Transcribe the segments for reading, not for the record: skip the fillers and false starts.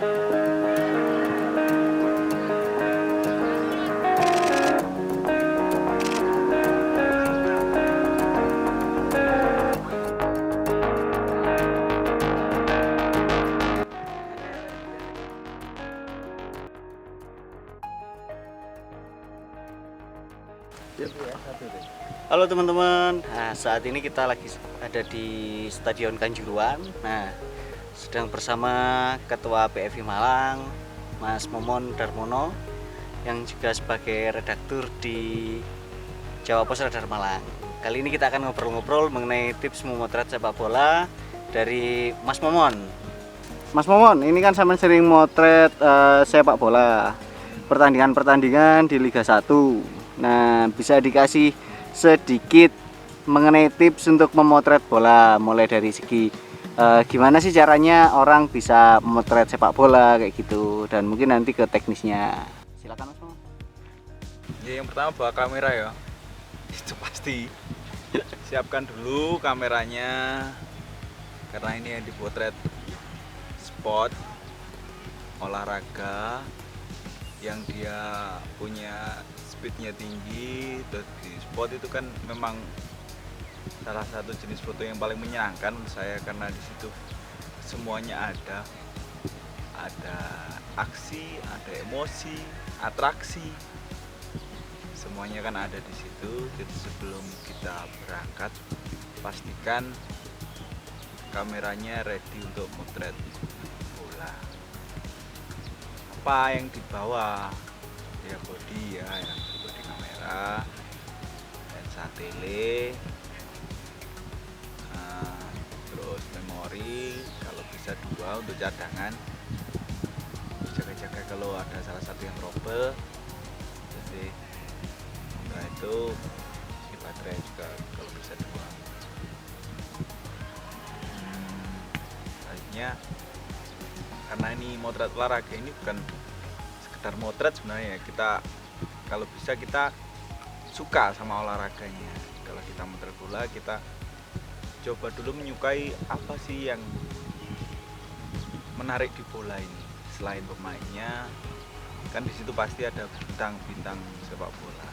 Halo teman-teman, nah, saat ini kita lagi ada di Stadion Kanjuruhan. Nah, sedang bersama Ketua PFI Malang, Mas Momon Darmono, yang juga sebagai redaktur di Jawa Pos Radar Malang. Kali ini kita akan ngobrol-ngobrol mengenai tips memotret sepak bola dari Mas Momon. Mas Momon, ini kan sama sering motret sepak bola, pertandingan-pertandingan di Liga 1. Nah, bisa dikasih sedikit mengenai tips untuk memotret bola, mulai dari segi gimana sih caranya orang bisa memotret sepak bola kayak gitu, dan mungkin nanti ke teknisnya. Silakan Mas Momon. Ya, yang pertama bawa kamera ya. Itu pasti. Siapkan dulu kameranya. Karena ini yang dipotret sport olahraga yang dia punya speednya tinggi. Terus di sport itu kan memang salah satu jenis foto yang paling menyenangkan menurut saya, karena di situ semuanya ada aksi, ada emosi, atraksi, semuanya kan ada di situ. Jadi sebelum kita berangkat, pastikan kameranya ready untuk motret bola. Apa yang dibawa? Ya body kamera, lensa tele, terus memori, kalau bisa 2 untuk cadangan, jaga-jaga kalau ada salah satu yang trouble. Jadi setelah itu di baterai juga kalau bisa 2. Selanjutnya, karena ini motret olahraga, ini bukan sekedar motret sebenarnya. Kita kalau bisa kita suka sama olahraganya. Kalau kita motret bola, kita coba dulu menyukai apa sih yang menarik di bola ini. Selain pemainnya, kan di situ pasti ada bintang-bintang sepak bola.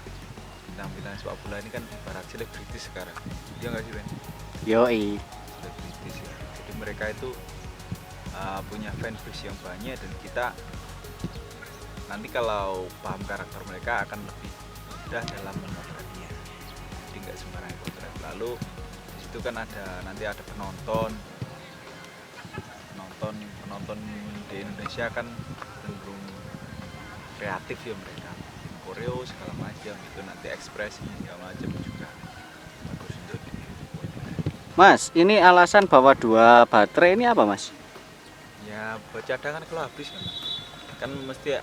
Bintang-bintang sepak bola ini kan ibarat selebritis sekarang. Iya nggak sih, Ben? Yoi. Selebritis ya. Jadi mereka itu punya fanbase yang banyak, dan kita nanti kalau paham karakter mereka akan lebih mudah dalam memotretnya. Jadi nggak sembarangan potret. Lalu di situ kan nanti ada penonton di Indonesia kan cenderung kreatif ya, mereka koreo segala macam itu, nanti ekspresinya segala macam juga bagus untuk dipotret. Mas, ini alasan bawa 2 baterai ini apa, Mas? Ya buat cadangan kalau habis kan mesti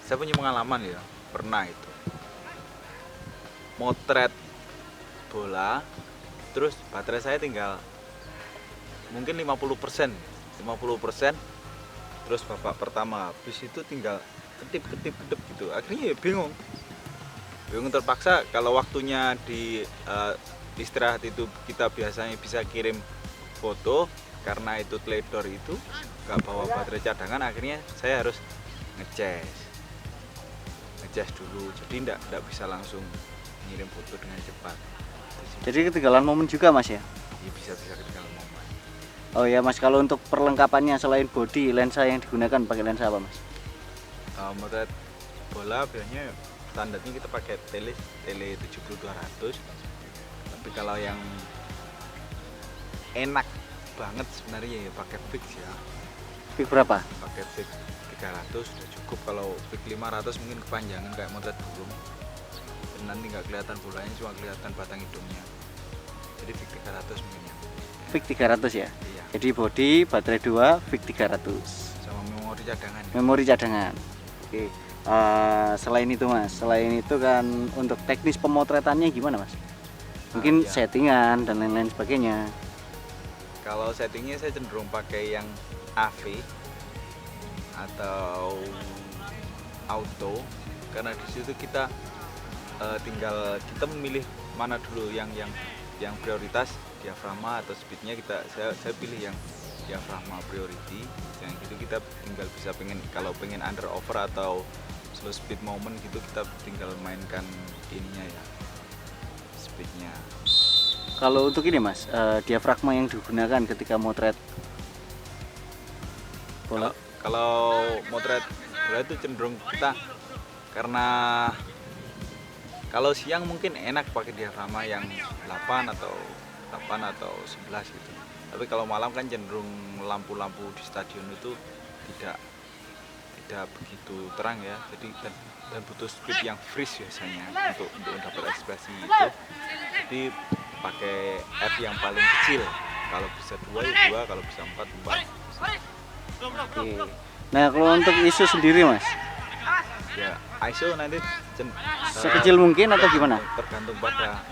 saya punya pengalaman ya, pernah itu motret bola, terus baterai saya tinggal mungkin 50%, terus babak pertama habis itu tinggal ketip gitu. Akhirnya ya bingung terpaksa. Kalau waktunya di istirahat itu kita biasanya bisa kirim foto, karena itu teledor itu nggak bawa baterai cadangan, akhirnya saya harus ngecas dulu. Jadi nggak bisa langsung ngirim foto dengan cepat. Jadi ketinggalan momen juga, Mas ya? Ya bisa ketinggalan momen. Oh ya Mas, kalau untuk perlengkapannya selain body, lensa yang digunakan pakai lensa apa, Mas? Motret bola biasanya standarnya kita pakai tele 70-200. Tapi kalau yang enak banget sebenarnya ya pakai fix ya. Fix berapa? Pakai fix 300 sudah cukup. Kalau fix 500 mungkin kepanjangan kayak motret burung, dan nanti nggak kelihatan bolanya, cuma kelihatan batang hidungnya. Jadi fix 300 mungkin ya. Fix 300 ya? Iya. Jadi body, baterai 2, fix 300. Sama memori cadangan. Memori cadangan. Oke. Selain itu Mas, selain itu kan untuk teknis pemotretannya gimana Mas? Mungkin Iya. settingan dan lain-lain sebagainya. Kalau settingnya saya cenderung pakai yang AV atau auto, karena di situ kita tinggal kita memilih mana dulu yang prioritas, diafragma atau speednya. Saya pilih yang diafragma priority, yang gitu kita kita tinggal bisa kalau pengen under over atau slow speed moment gitu, kita tinggal mainkan ininya ya, speednya. Kalau untuk ini Mas, diafragma yang digunakan ketika motret bola. Kalau motret bola itu cenderung kita, karena kalau siang mungkin enak pakai diafragma yang 8 atau 11 gitu. Tapi kalau malam kan cenderung lampu-lampu di stadion itu tidak begitu terang ya. Jadi dan butuh speed yang freeze biasanya untuk dapat ekspresi itu. Jadi pakai F yang paling kecil. Kalau bisa 2 ya 2, kalau bisa 4 4. Oke. Nah, kalau untuk ISO sendiri Mas, Ya, ISO nanti sekecil mungkin atau gimana? Tergantung pada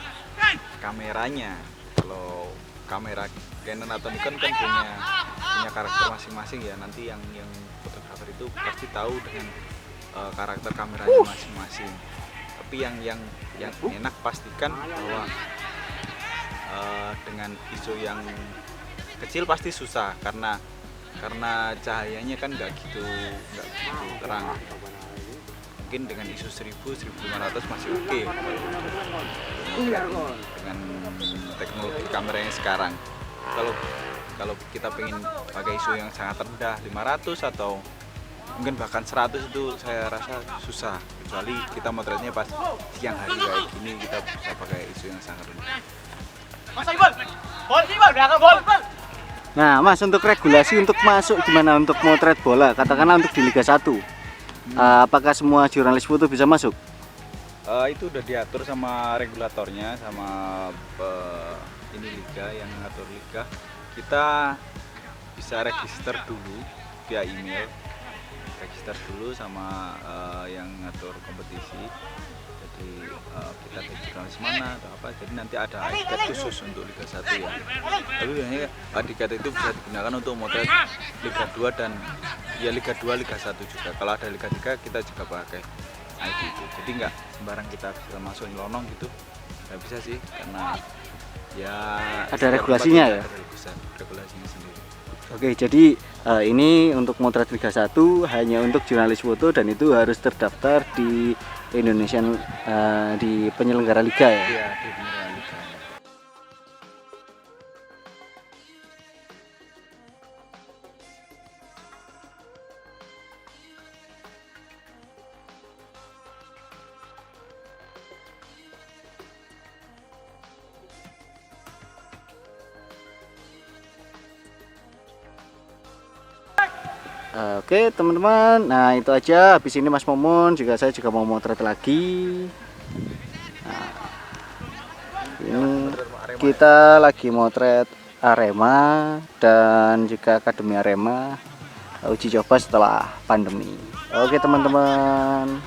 kameranya. Kalau kamera Canon atau Nikon kan punya karakter masing-masing ya. Nanti yang fotografer itu pasti tahu dengan karakter kameranya masing-masing. Tapi yang enak pastikan bahwa dengan ISO yang kecil pasti susah karena cahayanya kan nggak begitu terang. Mungkin dengan ISO 1000-1500 masih oke dengan teknologi kameranya sekarang. Kalau kita pengen pakai ISO yang sangat rendah 500 atau mungkin bahkan 100 itu saya rasa susah, kecuali kita motretnya pas siang hari kayak gini, kita bisa pakai ISO yang sangat rendah. Nah Mas, untuk regulasi untuk masuk gimana untuk motret bola, katakanlah untuk di Liga 1, apakah semua jurnalis foto bisa masuk? Itu udah diatur sama regulatornya, sama ini liga yang ngatur liga. Kita bisa register dulu via email, register dulu sama yang ngatur kompetisi. Jadi kita ke jurnalis mana atau apa, jadi nanti ada etiket khusus untuk Liga 1 ya. Tapi biasanya etiket itu bisa digunakan untuk motret Liga 2 dan ya Liga 2, Liga 1 juga. Kalau ada Liga 3 kita juga pakai ID itu. Jadi nggak sembarang kita bisa masuk nyelonong gitu, nggak bisa sih, karena ya Ada regulasinya ya? Ada regulasinya sendiri. Oke, jadi ini untuk motret Liga 1 hanya untuk jurnalis foto dan itu harus terdaftar di Indonesian di penyelenggara liga ya. Iya, di penyelenggara liga. Oke teman-teman, nah itu aja. Habis ini Mas Momon saya juga mau motret lagi. Nah, ini kita lagi motret Arema dan juga Akademi Arema, uji coba setelah pandemi. Oke teman-teman.